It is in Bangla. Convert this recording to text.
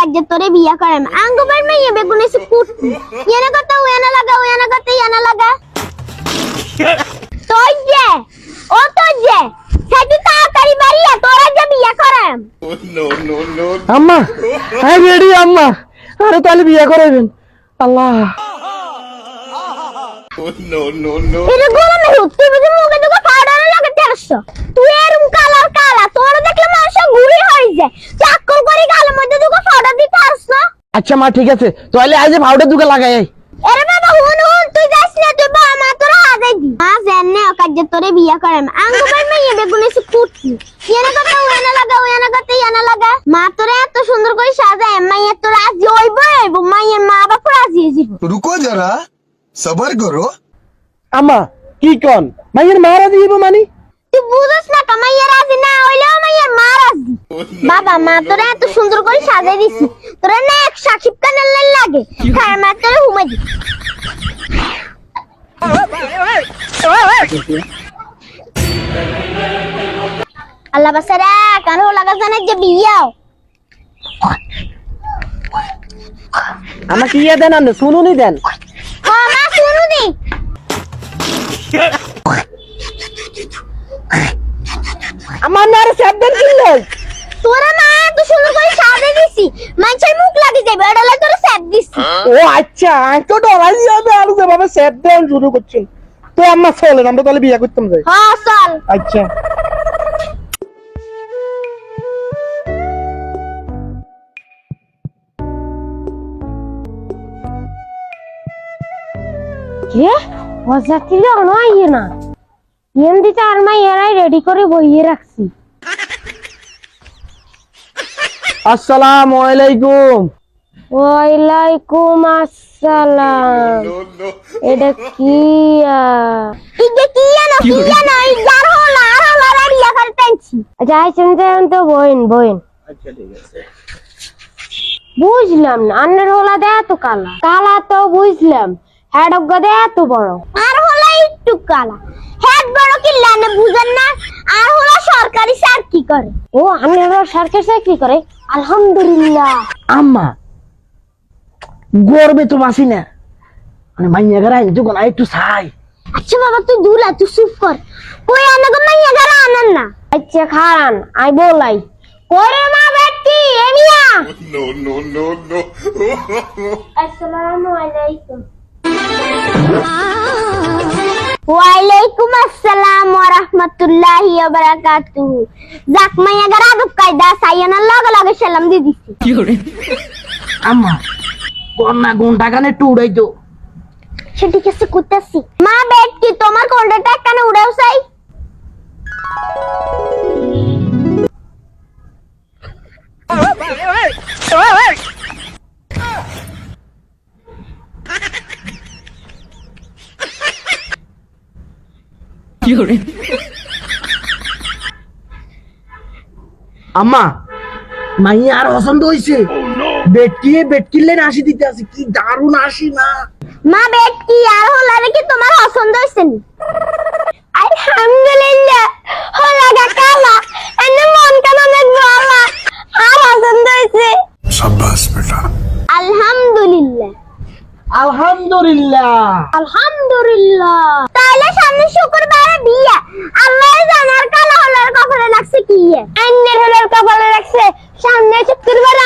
কাজে তোরে বিয়া করাম আঙ্গুবার মেয়ে বেগুনে সে কুটি ইয়ানা কথা ওয়ানা কথা ইয়ানা লাগা তোই যে ও তো যে সেটি তাড়াতাড়ি বাড়িয়া তোরা যে বিয়া করাম আম্মা আই রেডি আম্মা আরে তাহলে বিয়ে করাবেন আল্লাহ এটা গরমে উঠতে বুঝে মুখে দুটো পাউডার লাগে 1300 তুই এরম কালা তোর দেখলে মানুষ ঘুরি হয়ে যায় চাক্কর করে গালের মধ্যে দুটো পাউডার দিতে আসছো আচ্ছা মা ঠিক আছে তাহলে আজ ভাউটা দুকে লাগাই আরে বাবা হুন তুই যাস না তুই বা মা তোরা আগাই দি মা জানে কাজে তোরে বিয়া করাম আঙ্গুবার মেয়ে বেগুনে সে কুটি ইয়ানা কথা ওয়ানা লাগা মা তোরে এত সুন্দর করে সাজায় মাইয়া তোর আজ হইব মাইয়ের মা বাপ রাজি হইব रुको जरा सबर करो আম্মা কি কোন মাইয়ের মারা দিব মানে তুই বুঝছ না কামাইয়া রাজি না হইলেও মাইয়ের মা রাজি বাবা মা তোরে এত সুন্দর করে সাজাই দিছি তোরে না এক সাকিব খানের লাগে খায় মা তোরে হুমাই দি আল্লাহ বাসারা কানো লাগা জানে যে বিয়াও আমার কি ইয়া দেন না শুনুনি দেন হ্যাঁ মা শুনু দি আমার না আর শব্দ দিল তোরা মা এত সুন্দর করে সাজাই দিছি মানুষের মুখ লাগি যাবে এটা লাগে তোরা স্যাপ দিছি ও আচ্ছা তো ডরাই যাবে আর যেভাবে শব্দ দেন শুরু করছেন তো আম্মা চলেন আমরা তাহলে বিয়ে করতাম যাই হ্যাঁ চল আচ্ছা কে হজাতিল নয় না এমদি চার মাই এরাই রেডি করে বইয়ে রাখছি আসসালামু আলাইকুম ওয়ালাইকুম আসসালাম এটা কি ইগে কি জানো এই যার হলা রাড়িয়া করে টানছি যাই শুনছেন তো বইন আচ্ছা ঠিক আছে বুঝলাম না আন্নের হলা দে এত কালা তো বুঝলাম হ্যাঁ ডগ্গা দে এত বড় আর হলা একটু কালা হেড বড় কি লানে বুঝেন না আর হলা সরকারি চাকরি করে ও আন্নের সরকার চাকরি করে আলহামদুলিল্লাহ আম্মা গর্বে তো বাসি না মানে মাইয়া গরা যখন একটু ছাই আচ্ছা বাবা তুই দুলা তুই চুপ কর কই আনাগো মাইয়া গারা আনেন না আচ্ছা খারান আই বলাই করে মা বেটি এমিয়া আসসালামু আলাইকুম ওয়ালাইকুম আসসালাম ওয়া রাহমাতুল্লাহি ওয়া বারাকাতুহু যাক মাইয়া গারা দুক কায়দা সাইয়ানা লগে সালাম দি দিছি আম্মা কোনা ঘন্টা কানে একটু উড়াই তো সেটি কিছু করতেছি মা বেটি তোমার কোনটা কানে উড়াও চাই আম্মা মাইয়া আর পছন্দ হইছে বেটকিলে হাসি দিতে আছে কি দারুণ হাসি না মা বেটি আর হলারে কি তোমার পছন্দ হইছে নি আলহামদুলিল্লাহ হলাগা কালা এনে মন কেন দেখবো আল্লাহ আর পছন্দ হইছে शाबाश बेटा আলহামদুলিল্লাহ আলহামদুলিল্লাহ তাহলে সামনে শুক্রবারে বিয়া আল্লাহ জানার কালা হলার কপালে লাগছে কি আন্নের হলার কপালে লাগছে সামনে শুক্রবারে